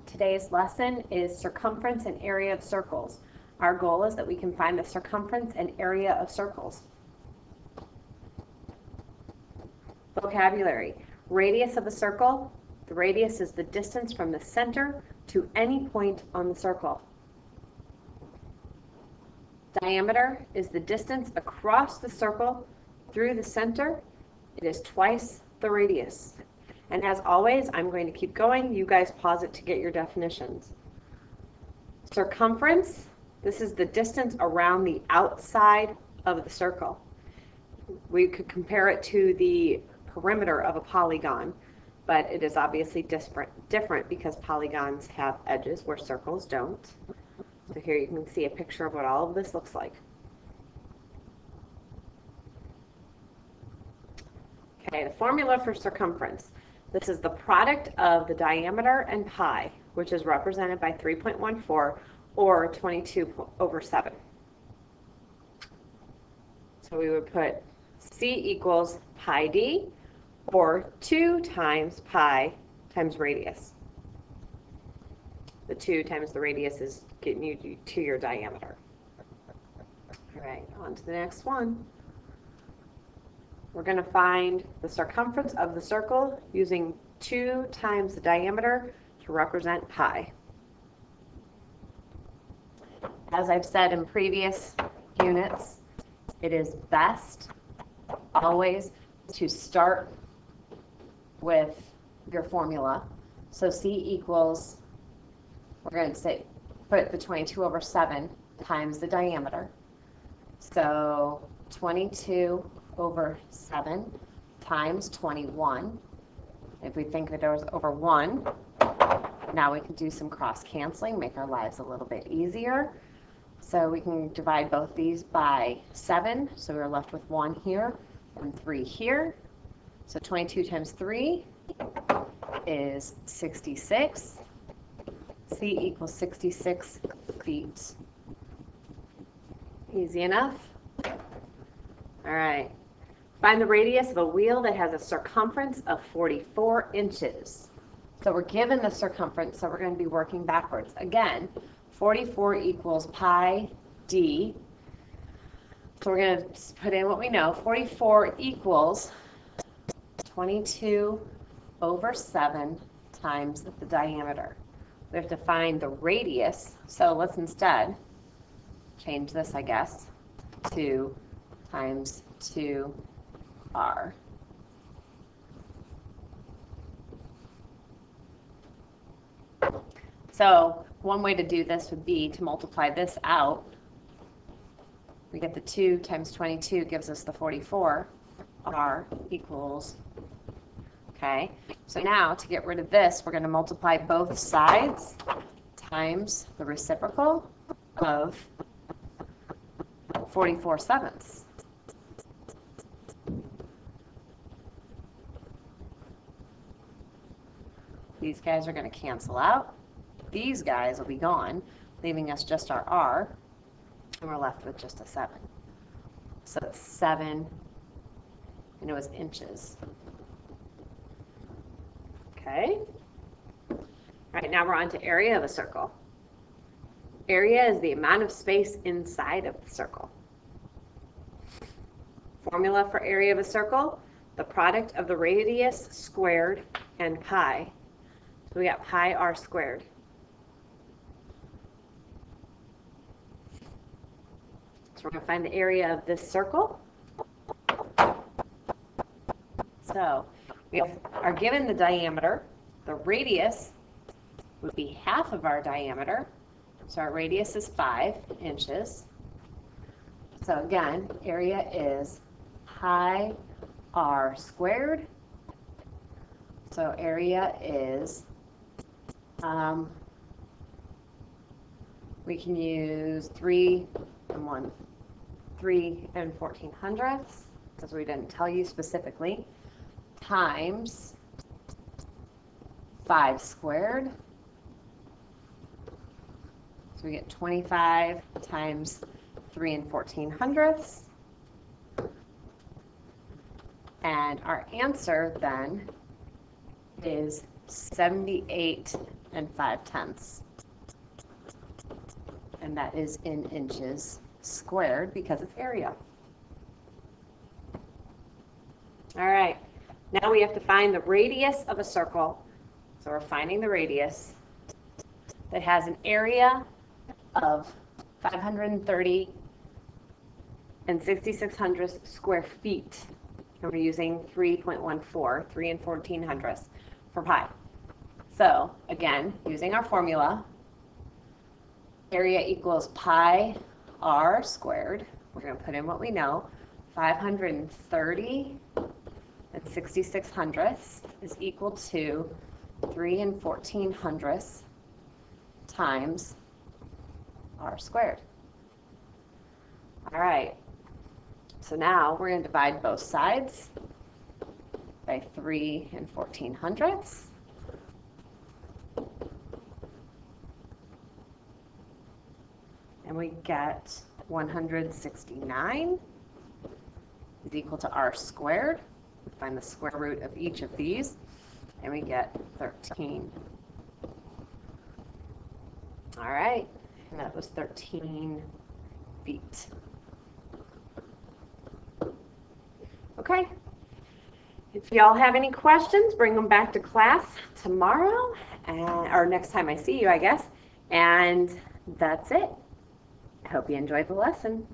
Today's lesson is circumference and area of circles. Our goal is that we can find the circumference and area of circles. Vocabulary. Radius of a circle. The radius is the distance from the center to any point on the circle. Diameter is the distance across the circle through the center. It is twice the radius. And as always, I'm going to keep going. You guys pause it to get your definitions. Circumference, this is the distance around the outside of the circle. We could compare it to the perimeter of a polygon, but it is obviously different because polygons have edges where circles don't. So here you can see a picture of what all of this looks like. Okay, the formula for circumference. This is the product of the diameter and pi, which is represented by 3.14 or 22/7. So we would put C equals pi d, or 2 times pi times radius. The 2 times the radius is getting you to your diameter. All right, on to the next one. We're going to find the circumference of the circle using 2 times the diameter to represent pi. As I've said in previous units, it is best always to start with your formula. So C equals, we're going to say, put the 22/7 times the diameter. So 22/7 times 21. If we think that it was over 1, now we can do some cross canceling, make our lives a little bit easier. So we can divide both these by 7, so we're left with 1 here and 3 here. So 22 times 3 is 66. C equals 66 feet. Easy enough? All right. Find the radius of a wheel that has a circumference of 44 inches. So we're given the circumference, so we're going to be working backwards. Again, 44 equals pi d. So we're going to put in what we know. 44 equals 22/7 times the diameter. We have to find the radius, so let's instead change this, I guess, to times 2r. So one way to do this would be to multiply this out. We get the 2 times 22 gives us the 44. R equals, okay. So now to get rid of this, we're going to multiply both sides times the reciprocal of 44/7. These guys are going to cancel out. These guys will be gone, leaving us just our R, and we're left with just a 7. So it's 7, and it was inches. Okay. All right, now we're on to area of a circle. Area is the amount of space inside of the circle. Formula for area of a circle, the product of the radius squared and pi. So we got pi r squared. So we're going to find the area of this circle. So we are given the diameter. The radius would be half of our diameter. So our radius is 5 inches. So again, area is pi r squared. So area is, we can use 3 and 14/100 because we didn't tell you specifically, times 5 squared. So we get 25 times 3 and 14/100. And our answer then is 78 5/10. And that is in inches squared because it's area. All right, now we have to find the radius of a circle. So we're finding the radius that has an area of 530 and 6600 square feet. And we're using 3.14, 3 and 1400ths for pi. So again, using our formula, area equals pi r squared. We're going to put in what we know. 530 and 6600ths is equal to 3 and 1400ths times r squared. All right, so now we're going to divide both sides by 3 and 1400ths. And we get 169 is equal to r squared. We find the square root of each of these, and we get 13. All right, and that was 13 feet. Okay, if y'all have any questions, bring them back to class tomorrow, or next time I see you, I guess. And that's it. I hope you enjoyed the lesson.